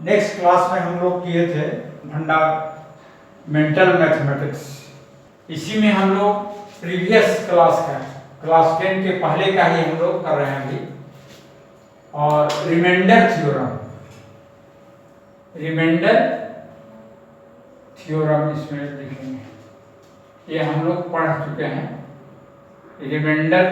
Next class में हम लोग किए थे फंडामेंटल मैथमेटिक्स। इसी में हम लोग प्रीवियस क्लास 10 के पहले का ही हम लोग कर रहे हैं अभी। और रिमाइंडर थ्योरम इसमें लिखेंगे। ये हम लोग पढ़ चुके हैं। रिमाइंडर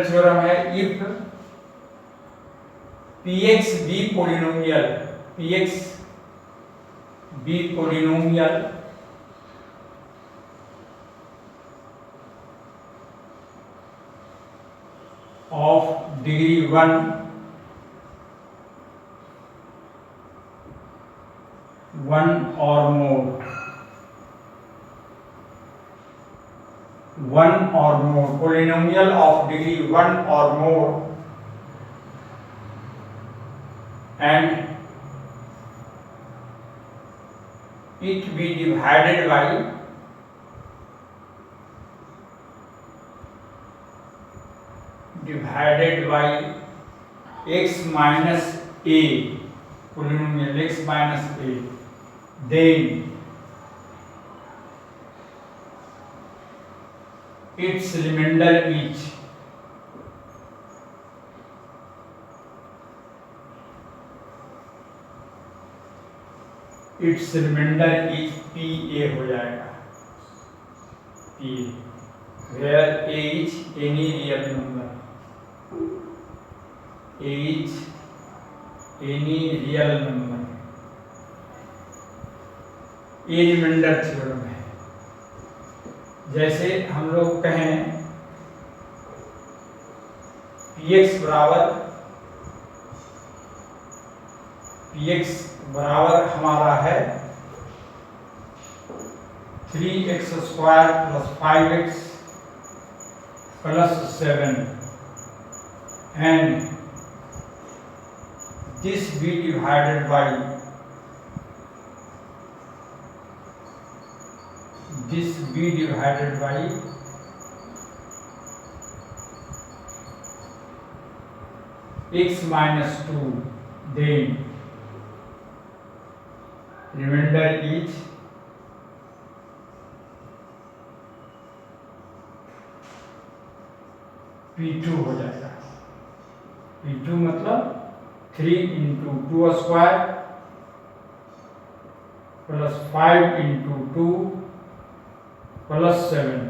थ्योरम है if px be polynomial of degree 1 or more, polynomial of degree 1 or more, and it be divided by x minus a, polynomial x minus a, then its remainder is PA हो जाएगा। P where A is any real number, ये remainder theorem है। जैसे हम लोग कहें px बराबर हमारा है 3x square plus 5x plus 7 and this be divided by x minus 2, then remainder is P2 हो जाएगा। P2 मतलब 3 into 2 square plus 5 into 2 plus 7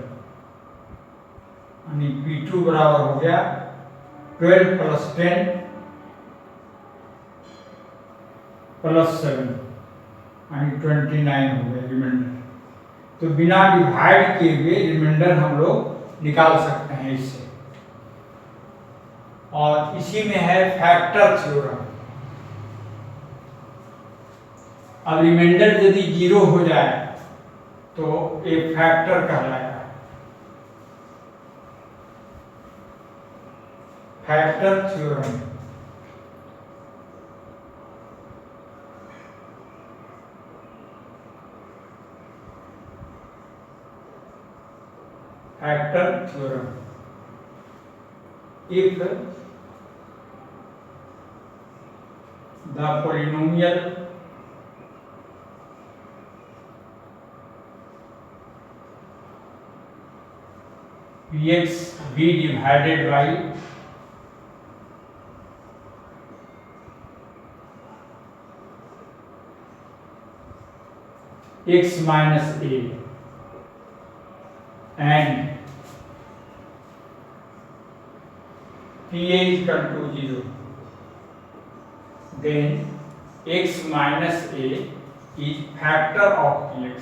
यानी P2 बराबर हो गया 12 प्लस 10 प्लस 7 यानी 29 हो गया रिमाइंडर। तो बिना डिवाइड किए हुए रिमाइंडर हम लोग निकाल सकते हैं इससे। और इसी में है फैक्टर थ्योरम। अब रिमाइंडर यदि 0 हो जाए तो एक फैक्टर कहलाएगा। Factor theorem if the polynomial px be divided by x minus a and PA is equal to 0, then x minus a is factor of px,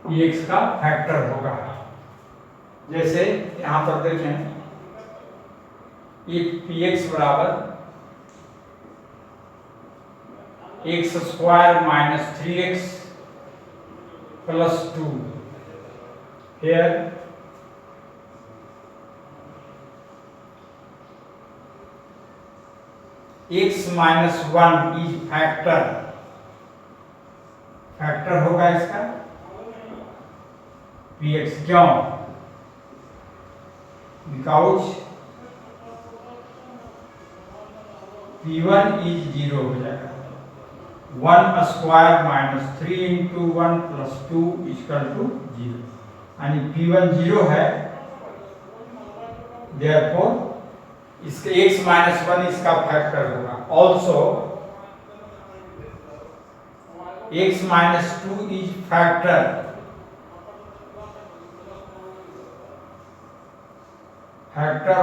px का फैक्टर होगा। जैसे यहाँ पर देखें px बराबर x square minus 3x plus 2, here x minus 1 is factor factor होगा इसका px। क्यों? बिकॉज p1 इज 0 हो जाएगा। 1 square minus 3 into 1 plus 2 equal to 0, यानी p1 0 है। देयरफॉर इसके x माइनस 1 इसका फैक्टर होगा। Also x minus 2 is factor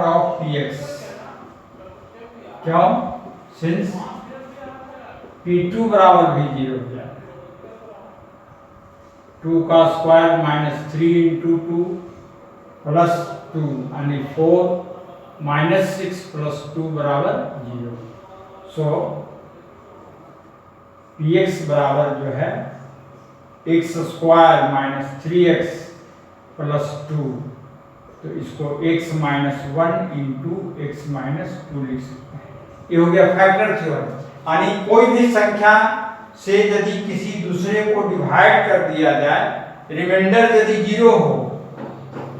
of px। क्यों? सिंस p2 बराबर भी 0 हो जाएगा। 2 का स्क्वायर माइनस 3 इंटू 2 प्लस 2 यानी 4 माइनस 6 प्लस 2 बराबर 0। सो px बराबर जो है x square minus 3x plus 2, तो इसको x minus 1 into x minus 2 लिख सकते हैं। ये हो गया फैक्टर थ्योरम। यानी कोई भी संख्या से यदि किसी दूसरे को डिवाइड कर दिया जाए, रिमाइंडर यदि 0 हो,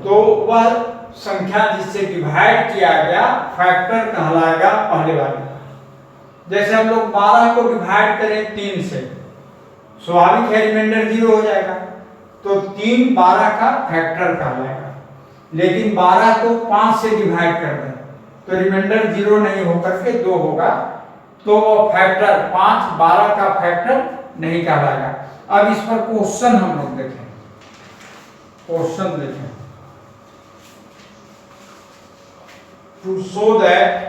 तो वह संख्या जिससे डिवाइड किया गया फैक्टर कहलाएगा पहले वाले। जैसे हम लोग 12 को डिवाइड करें 3 से, स्वाभाविक है रिमाइंडर 0 हो जाएगा, तो 3 12 का फैक्टर कहलाएगा। लेकिन 12 को 5 से डिवाइड कर दें तो रिमाइंडर 0 नहीं होकर के 2 होगा, तो वो फैक्टर 5 12 का फैक्टर नहीं कहलाएगा। अब इस पर क्वेश्चन हम लोग देखें। क्वेश्चन देखें। To show that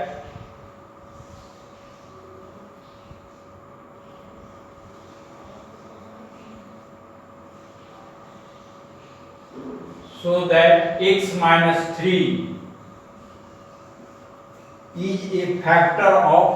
x minus 3 is a factor of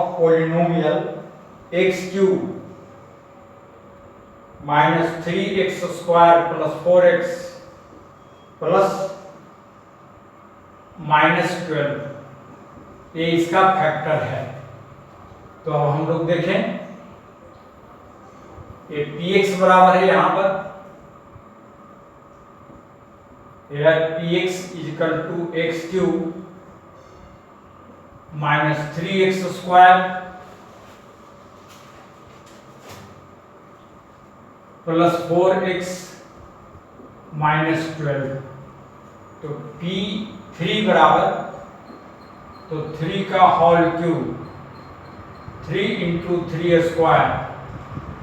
polynomial x cube minus 3x square plus 4x plus minus 12, ये इसका फैक्टर है। तो अब हम लोग देखें, ये px बराबर है यहां पर px equal to X cube minus 3x square plus 4x minus 12। तो p3 बराबर, तो 3 का whole cube 3 into 3 square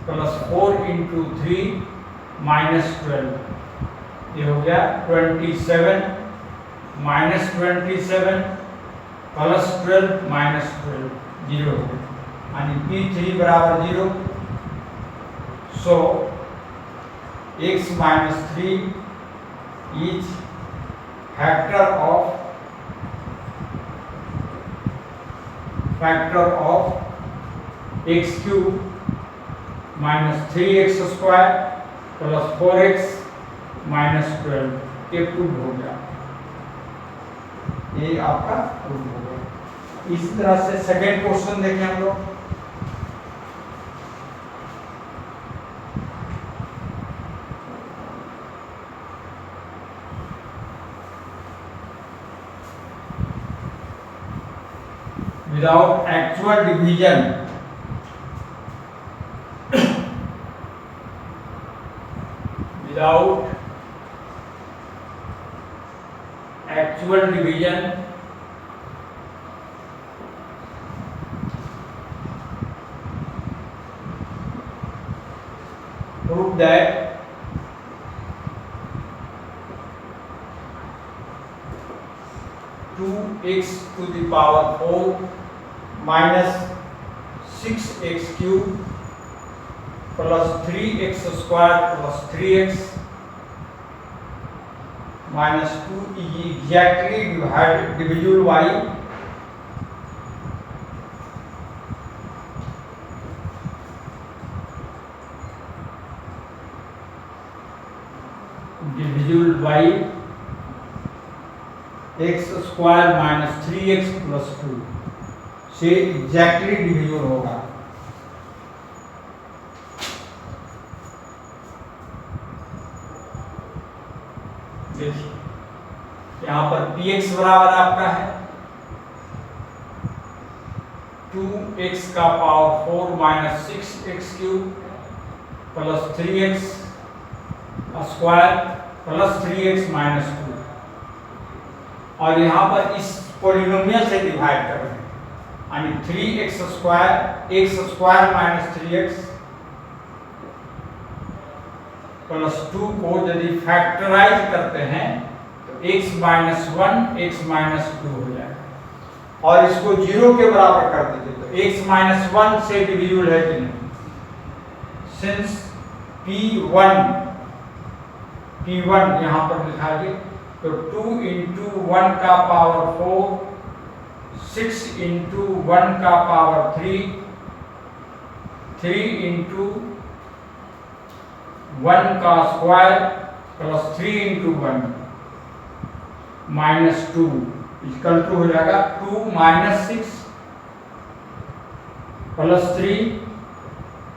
plus 4 into 3 minus 12, ये हो गया 27 माइनस 27 प्लस 12 माइनस 12, 0 हो गया, यानी p3 बराबर 0। So x minus 3 is factor of x cube minus 3x square plus 4x minus 12, ये प्रूव हो गया। ये आपका प्रूव हो गया। इसी तरह से सेकेंड क्वेश्चन देखें हम लोग। Without actual division, prove that two x to the power 4 minus 6x cube plus 3x square plus 3x minus 2 is exactly divisible by x square minus 3x plus 2 से exactly divisible होगा। देखिए यहां पर px बराबर आपका है 2x का power 4 minus 6x cube plus 3x square plus 3x minus 2, और यहाँ पर इस पॉलिनोमियल से डिवाइड कर रहे हैं, यानी 3x square minus 3x plus 2 को यदि फैक्टराइज करते हैं तो x माइनस 1 x माइनस 2 हो जाएगा, और इसको 0 के बराबर कर दीजिए तो x माइनस 1 से डिविजिबल है कि नहीं। सिंस P1 यहाँ पर लिखा है तो 2 इंटू 1 का पावर 4, 6 इंटू 1 का पावर 3, 3 इंटू 1 का square plus 3 into 1 minus 2 equal to हो जाएगा 2 minus 6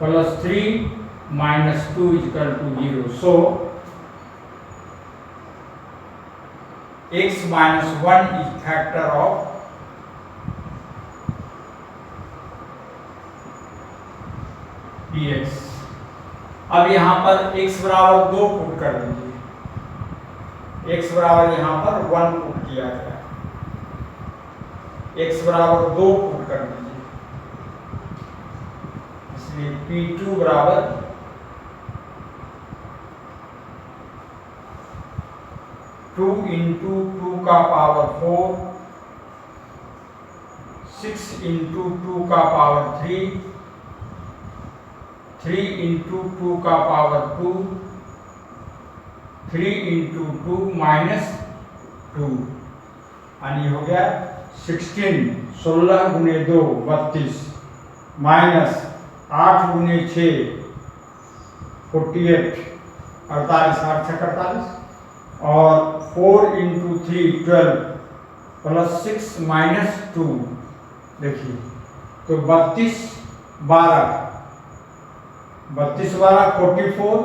plus 3 minus 2 equal to 0। So x minus 1 is factor of px। अब यहां पर x बराबर 2 पुट कर दीजिए, x बराबर यहां पर 1 पुट किया गया, x बराबर 2 पुट कर दीजिए, इसलिए P2 बराबर 2 इंटू 2 का पावर 4, 6 इंटू 2 का पावर 3, 3 इंटू 2 का पावर 2, 3 इंटू 2 माइनस 2, यानी हो गया 16 गुने 2 32 माइनस 8 गुने 6 48 48 8 6 48 और 4 इंटू 3 12 प्लस 6 माइनस 2, देखिए तो 32 12 44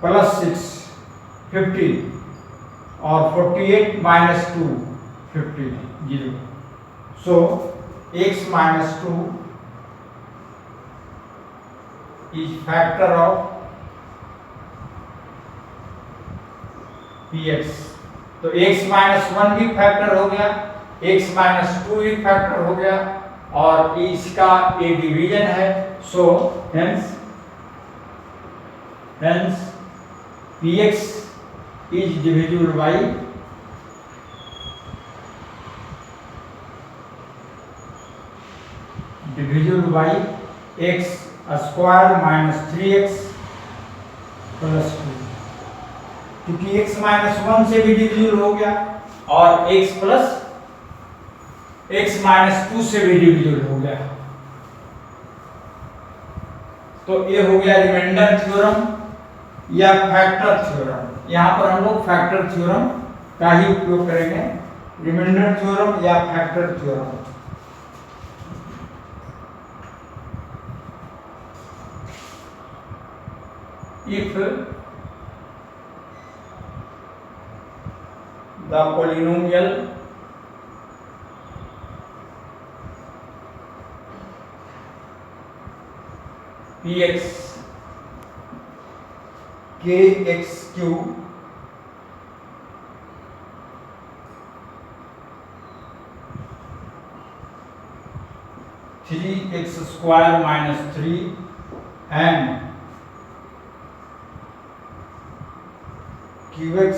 प्लस 6 50 और 48 minus 2 50 0। So x minus 2 is factor of px। तो x माइनस 1 भी फैक्टर हो गया, x माइनस 2 भी फैक्टर हो गया, और इसका ये डिवीजन है। So hence px is divisible by x square minus 3x plus 2, क्योंकि x माइनस 1 से भी डिविजिबल हो गया और x माइनस 2 से भी डिविजिबल हो गया। तो ये हो गया रिमाइंडर थ्योरम या फैक्टर थ्योरम। यहाँ पर हम लोग फैक्टर थ्योरम का ही उपयोग करेंगे, रिमाइंडर थ्योरम या factor theorem. If the polynomial px kx cube three x square minus 3 and qx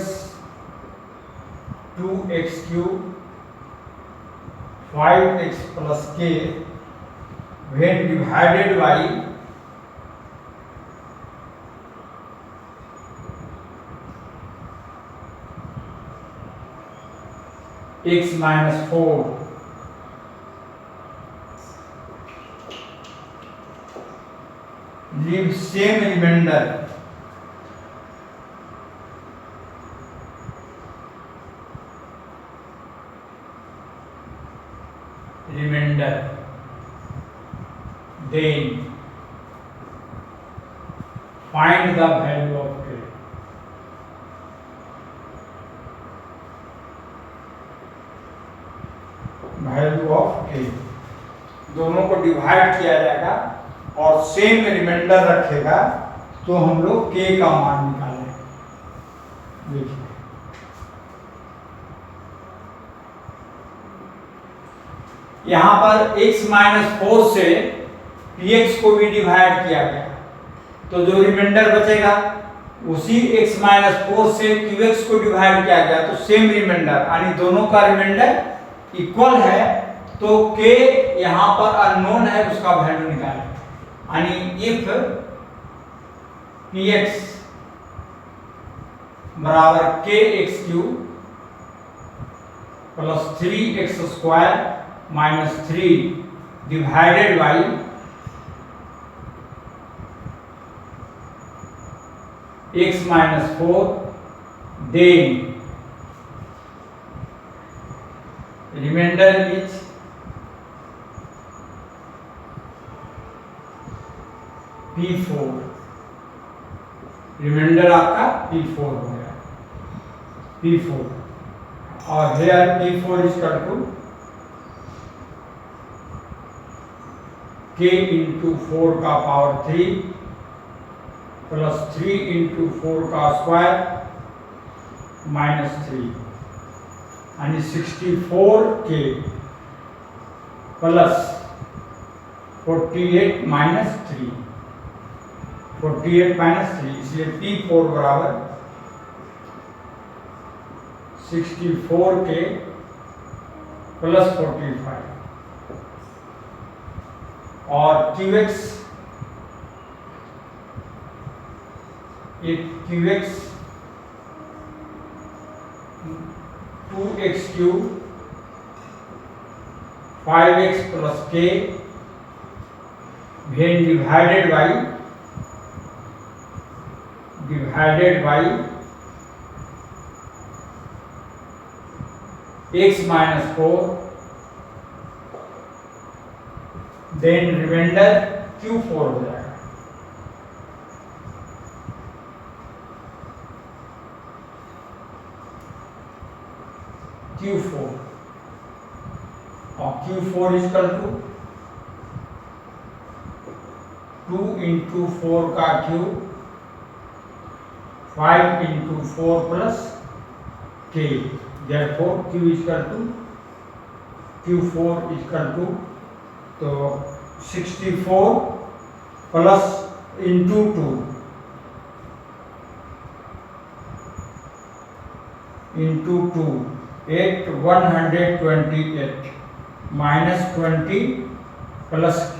2x cube 5x plus k when divided by x minus 4 leave same remainder remainder, then find the value of k. Value of k, दोनों को divide किया जाएगा और same reminder रखेगा तो हम लोग k का मान निकालें। देखिए यहां पर x माइनस 4 से px को भी डिवाइड किया गया, तो जो रिमाइंडर बचेगा उसी x माइनस 4 से qx को डिवाइड किया गया, तो सेम रिमाइंडर यानी दोनों का रिमाइंडर इक्वल है, तो k यहां पर अननोन है, उसका वैल्यू निकालें। यानी इफ px बराबर kx cube plus 3x square minus 3 divided by x minus 4, then remainder is P4, remainder आपका P4 हो गया, P4, और here P4 is equal to k into 4 का पावर 3 प्लस 3 इंटू 4 का स्क्वायर माइनस 3, यानी 64k plus 48 minus 3, 48 minus 3, इसलिए P4 बराबर 64k plus 45, और QX QX 2x cube 5x plus k then divided by x minus 4, then remainder Q4 हो जाएगा। Q4 और Q4 is equal to 2 into 4 का cube 5 into 4 plus k, therefore Q is equal to Q4 is equal to, तो 64 plus into 2 into 2 128 minus 20 plus k,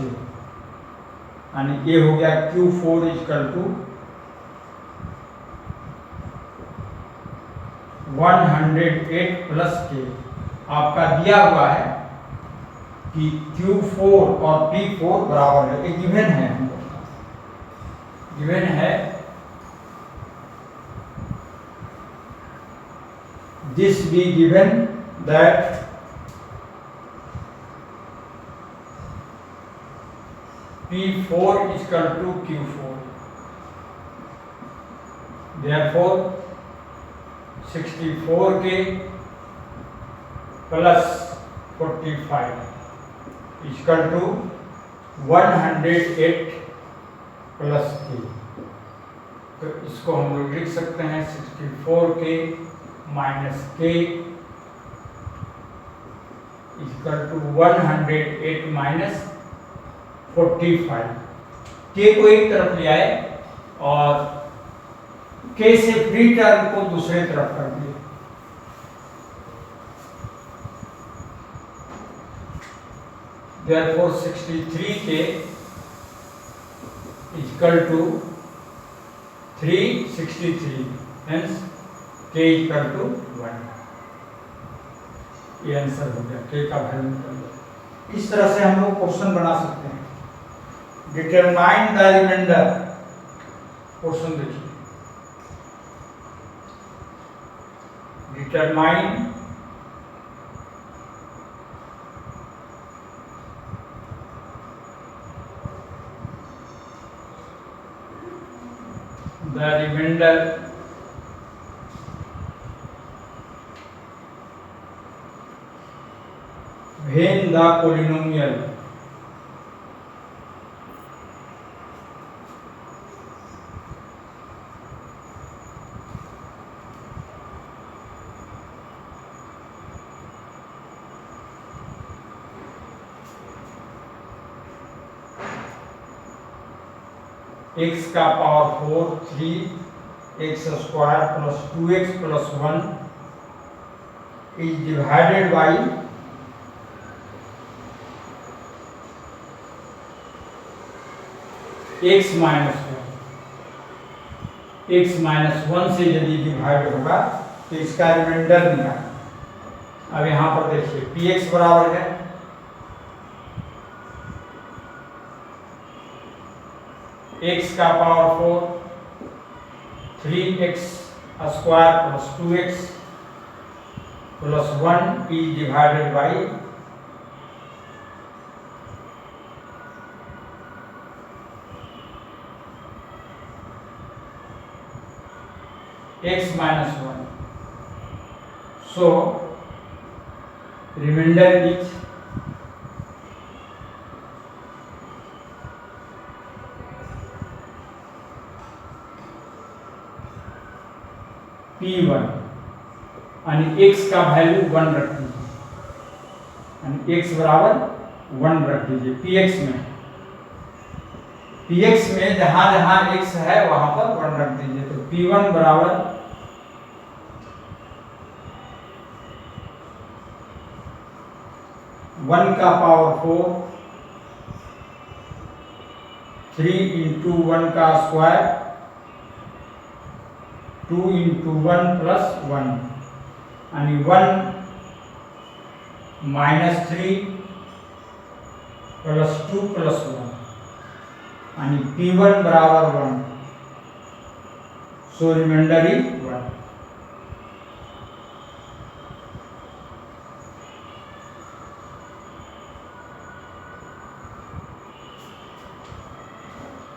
यानी ये हो गया Q4 equal to 108 plus k। आपका दिया हुआ है कि Q4 और P4 बराबर है, ये गिवन है, हम लोग का गिवन है। This be given that P4 is equal to Q4, therefore 64k plus 45 is equal to 108 plus k, तो इसको हम लोग लिख सकते हैं 64k minus k equal to 108 minus 45, k को एक तरफ ले आए और k से फ्री टर्म को दूसरे तरफ कर दिए, therefore 63k equal to 363, hence k equal to 1। ये आंसर हो गया, k का वैल्यू निकल गया। इस तरह से हम लोग क्वेश्चन बना सकते हैं। डिटरमाइन द रिमाइंडर, क्वेश्चन देखिए, determine the remainder when the polynomial x का power 4 3x square plus 2x plus 1 is divided by x minus 1 से यदि डिवाइड होगा तो इसका रिमाइंडर निकालें। अब यहां पर देखिए px बराबर है x का power 4 3x square plus 2x plus 1 is divided by x minus 1. So remainder is P1 यानी x का वैल्यू 1 रख दीजिए यानी x बराबर 1 रख दीजिए px में जहां जहां x है वहां पर 1 रख दीजिए। तो P1 बराबर 1 का पावर 4 3 इंटू 1 का स्क्वायर 2 इंटू 1 प्लस 1 यानी 1 माइनस 3 प्लस 2 प्लस 1 यानी P1 बराबर 1। सो रिमाइंडर इज 1।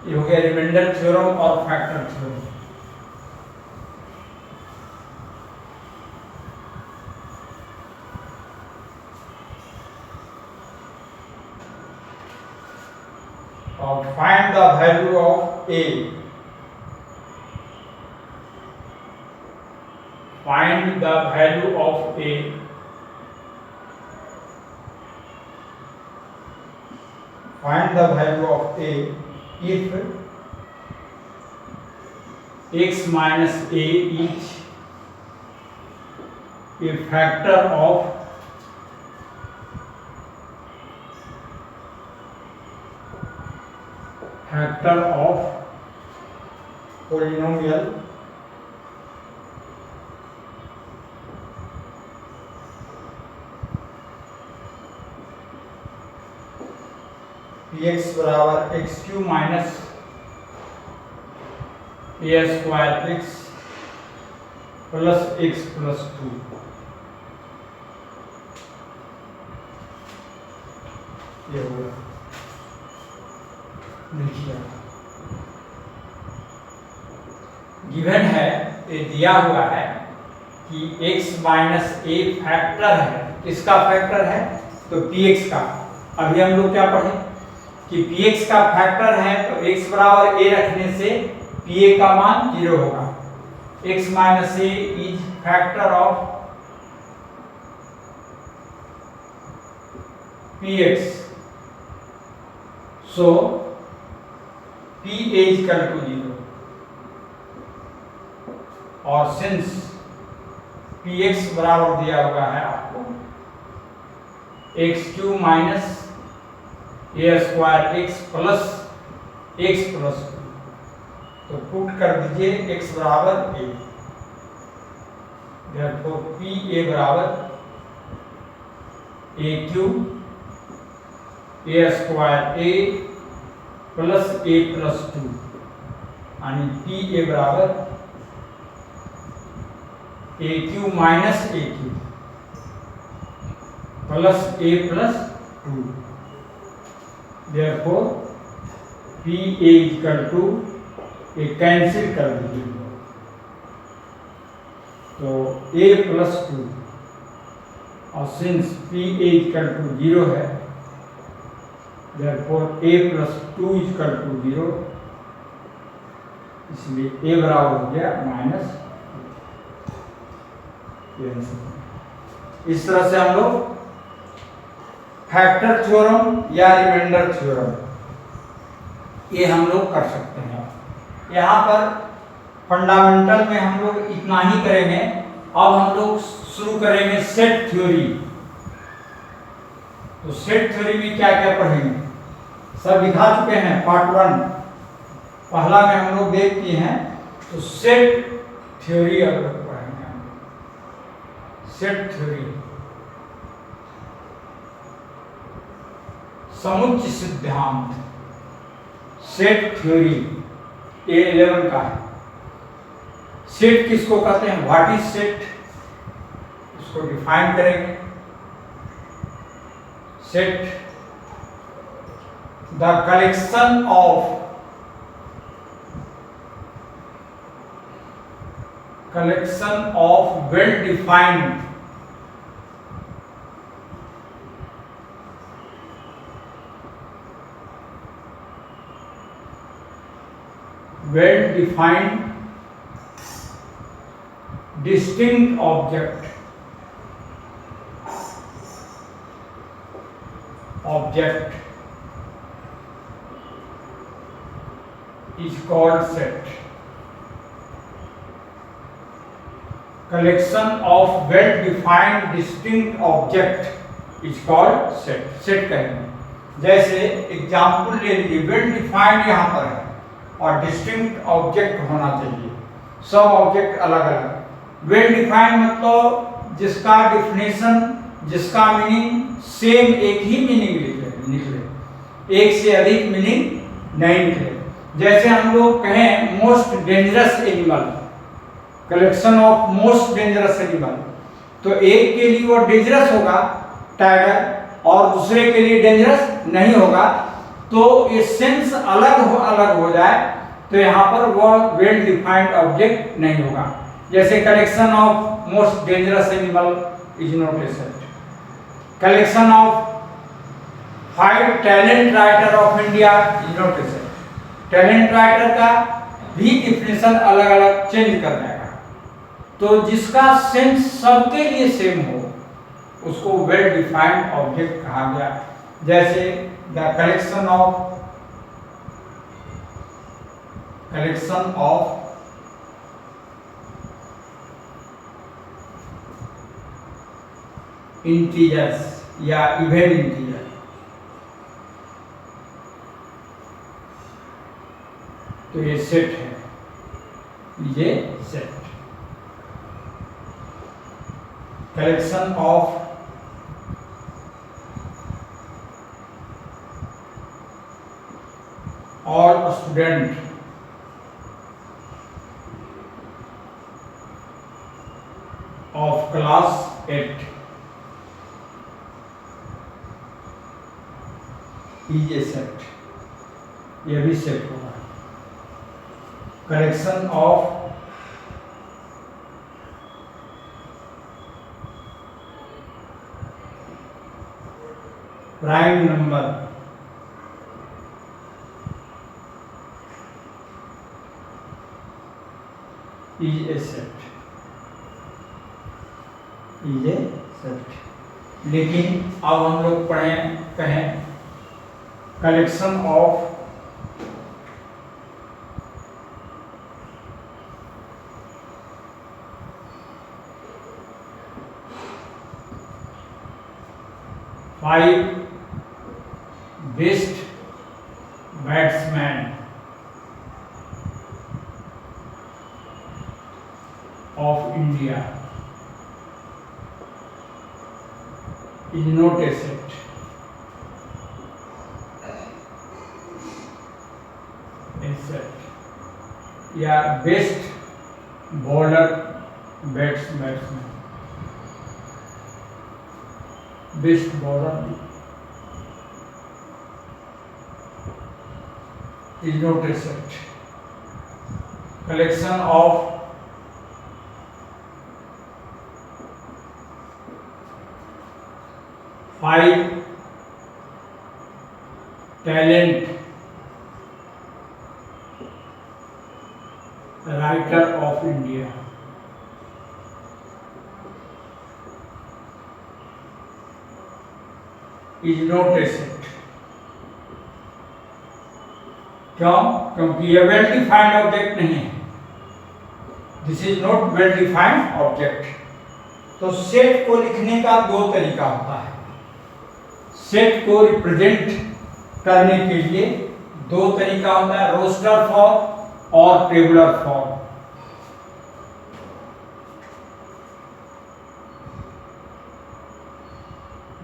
ये हो गया रिमाइंडर थ्योरम और फैक्टर थ्योरम। और find the value of a। Find the value of a find the value of a if x minus a is a factor of polynomial px बराबर x Q minus a square x plus x plus 2। ये होगा देखिए given है, ये दिया हुआ है कि x माइनस ए फैक्टर है। किसका फैक्टर है? तो px का। अभी हम लोग क्या पढ़े कि px का फैक्टर है तो x बराबर a रखने से pa का मान 0 होगा। x minus a is factor of px, so pa is equal to 0 और सिंस px बराबर दिया हुआ है आपको x Q minus a square x plus 2, तो पुट कर दीजिए x बराबर a। देयरफॉर pa बराबर a cube a square a plus a plus 2 यानी pa बराबर a cube minus a cube plus a plus 2। Therefore, PA equal to ये cancel कर दीजिए। तो a प्लस 2 और since p a equal to 0 है, therefore a plus 2 equal to 0, इसलिए a बराबर हो गया माइनस। इस तरह से हम लोग फैक्टर थ्योरम या रिमाइंडर थ्योरम ये हम लोग कर सकते हैं। यहाँ पर फंडामेंटल में हम लोग इतना ही करेंगे। अब हम लोग शुरू करेंगे सेट थ्योरी। तो सेट थ्योरी में क्या क्या पढ़ेंगे, सब दिखा चुके हैं। पार्ट 1 पहला में हम लोग देख किए हैं। तो सेट थ्योरी अब लोग पढ़ेंगे हम लोग। सेट थ्योरी, समुच्चय सिद्धांत, सेट थ्योरी A11 का है। सेट किसको कहते हैं, व्हाट इज सेट, उसको डिफाइन करेंगे। Set the collection of well defined distinct object is called set. Collection of well defined distinct object is called set. Set कहेंगे। जैसे एग्जाम्पल ले लीजिए, वेल डिफाइंड यहाँ पर है और डिस्टिंक्ट ऑब्जेक्ट होना चाहिए, सब ऑब्जेक्ट अलग अलग। वेल डिफाइंड मतलब जिसका डिफिनेशन, जिसका मीनिंग सेम, एक ही मीनिंग निकले, एक से अधिक मीनिंग नहीं निकले। जैसे हम लोग कहें most dangerous animal, collection of most dangerous animal, तो एक के लिए वो डेंजरस होगा टाइगर और दूसरे के लिए डेंजरस नहीं होगा। तो ये सेंस अलग हो जाए तो यहाँ पर वह वेल डिफाइंड ऑब्जेक्ट नहीं होगा। जैसे collection of most dangerous animal is not a set. Collection of 5 talent writer of India is not a set. Talent writer का भी डिफिनेशन अलग अलग चेंज कर देगा। तो जिसका सेंस सबके लिए सेम हो उसको वेल डिफाइंड ऑब्जेक्ट कहा गया। जैसे द कलेक्शन ऑफ इंटीजर्स या इवन इंटीजर, तो ये सेट है, ये set. Collection of all student of class 8 is a set, ये भी सेट होगा। Collection of prime number is a set, is a set। लेकिन अब हम लोग कहें collection of five best batsman of India is not a set। A set या best bowler batsman, best bowler is not a set। collection of five talent writer of India. Is not a set. क्यों? क्योंकि ये well defined object नहीं है. This is not well defined object. तो set को लिखने का दो तरीका होता है. सेट को रिप्रेजेंट करने के लिए दो तरीका होता है, रोस्टर फॉर्म और tabular form.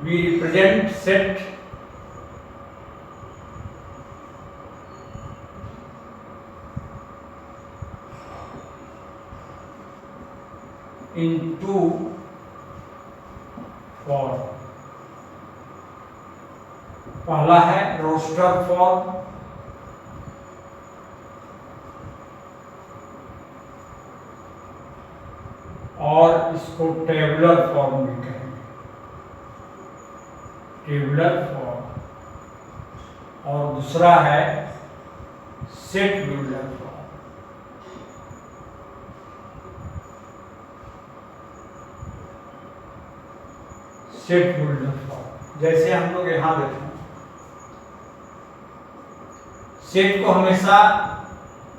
We represent set in two form. पहला है रोस्टर फॉर्म और इसको टेबुलर फॉर्म भी कहेंगे. Tabular form. और दूसरा है set builder form. Set builder form जैसे हम लोग यहां देखें, सेट को हमेशा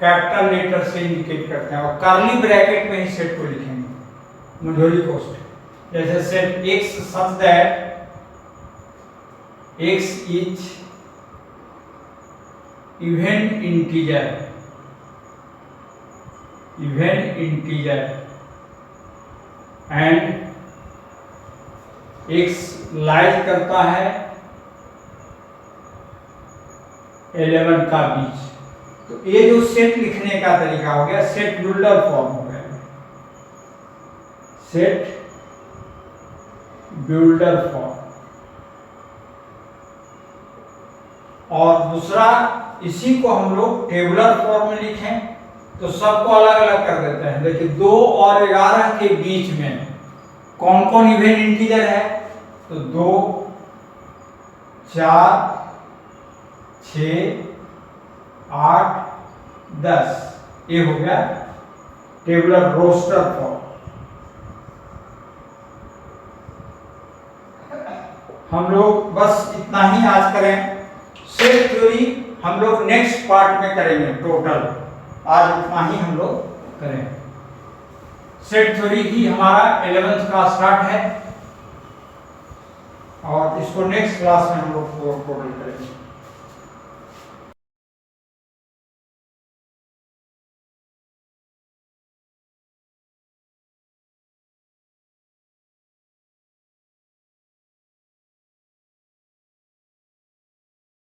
कैपिटल लेटर से इंडिकेट करते हैं और कर्ली ब्रैकेट में ही सेट को लिखेंगे, मझोली कोष्ठक. जैसे set x such that x is even integer and x lies करता है 11 का बीच. तो ये जो सेट लिखने का तरीका हो गया, सेट बिल्डर फॉर्म हो गया. Set builder form. और दूसरा, इसी को हम लोग टेबुलर फॉर्म में लिखें तो सबको अलग अलग कर देते हैं. देखिए 2 और 11 के बीच में कौन कौन इवन इंटीजर है, तो 2, 4, 6, 8, 10. ये हो गया टेबुलर रोस्टर फॉर्म. हम लोग बस इतना ही आज करें. सेट थ्योरी हम लोग नेक्स्ट पार्ट में करेंगे. टोटल आज इतना ही हम लोग करें. सेट थ्योरी ही हमारा 11th का स्टार्ट है और इसको नेक्स्ट क्लास में हम लोग टोटल करेंगे.